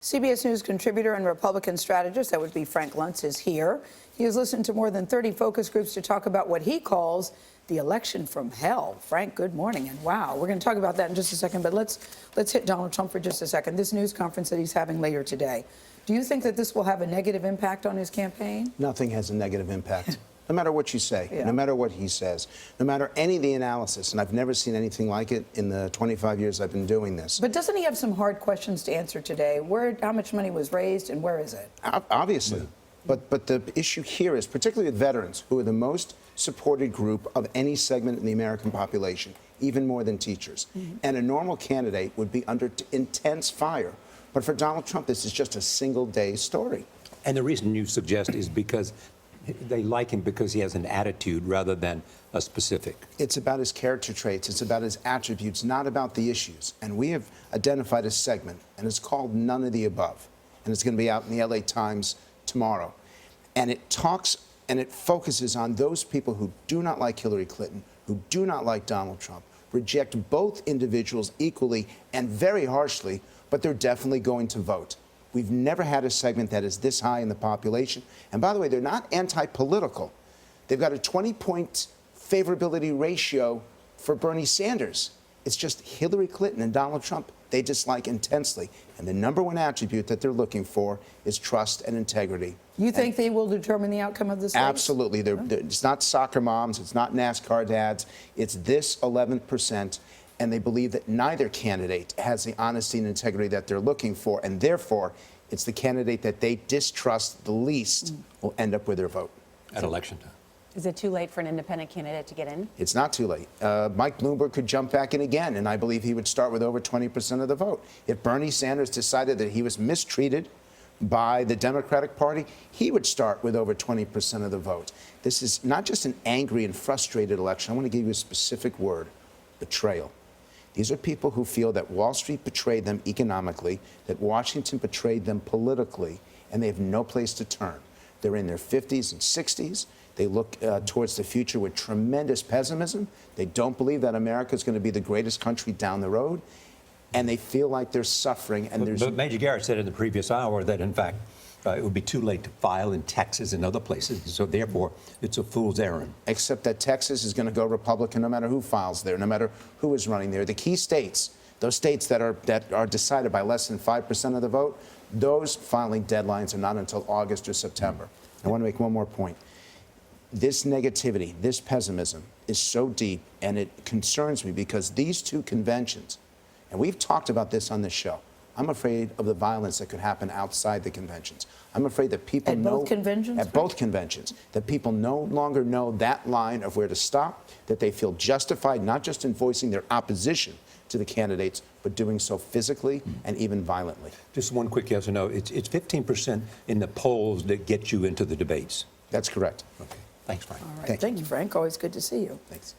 CBS News contributor and Republican strategist, that would be Frank Luntz, is here. He has listened to more than 30 focus groups to talk about what he calls the election from hell. Frank, good morning, and wow, we're going to talk about that in just a second, but let's hit Donald Trump for just a second. This news conference that he's having later today, do you think that this will have a negative impact on his campaign? Nothing has a negative impact. No matter what you say, no matter what he says, no matter any of the analysis, and I've never seen anything like it in the 25 years I've been doing this. But doesn't he have some hard questions to answer today? How much money was raised and where is it? Obviously. But the issue here is, particularly with veterans, who are the most supported group of any segment in the American population, even more than teachers. And a normal candidate would be under intense fire. But for Donald Trump, this is just a single-day story. And the reason you suggest is because they like him because he has an attitude rather than a specific. It's about his character traits. It's about his attributes, not about the issues. And we have identified a segment, and it's called None of the Above. And it's going to be out in the LA Times tomorrow. And it talks and it focuses on those people who do not like Hillary Clinton, who do not like Donald Trump, reject both individuals equally and very harshly, but they're definitely going to vote. We've never had a segment that is this high in the population. And by the way, they're not anti-political. They've got a 20-point favorability ratio for Bernie Sanders. It's just Hillary Clinton and Donald Trump they dislike intensely. And the number one attribute that they're looking for is trust and integrity. You think they will determine the outcome of this race? Absolutely. It's not soccer moms. It's not NASCAR dads. It's this 11%. And they believe that neither candidate has the honesty and integrity that they're looking for, and therefore, it's the candidate that they distrust the least will end up with their vote. At election time. Is it too late for an independent candidate to get in? It's not too late. Mike Bloomberg could jump back in again, and I believe he would start with over 20% of the vote. If Bernie Sanders decided that he was mistreated by the Democratic Party, he would start with over 20% of the vote. This is not just an angry and frustrated election. I want to give you a specific word: betrayal. These are people who feel that Wall Street betrayed them economically, that Washington betrayed them politically, and they have no place to turn. They're in their 50s and 60s. They look towards the future with tremendous pessimism. They don't believe that America is going to be the greatest country down the road, and they feel like they're suffering. And but Major Garrett said in the previous hour that, in fact, it would be too late to file in Texas and other places, so therefore it's a fool's errand. Except that Texas is going to go Republican no matter who files there, no matter who is running there. The key states, those states that are decided by less than 5% of the vote, those filing deadlines are not until August or September. I want to make one more point. This negativity, this pessimism is so deep, and it concerns me because these two conventions, and we've talked about this on this show, I'm afraid of the violence that could happen outside the conventions. I'm afraid that people know... At both conventions? At both conventions. That people no longer know that line of where to stop, that they feel justified not just in voicing their opposition to the candidates, but doing so physically and even violently. Just one quick yes or no. It's 15% in the polls that get you into the debates. That's correct. Okay. Thanks, Frank. All right. Thank you, Frank. Always good to see you. Thanks.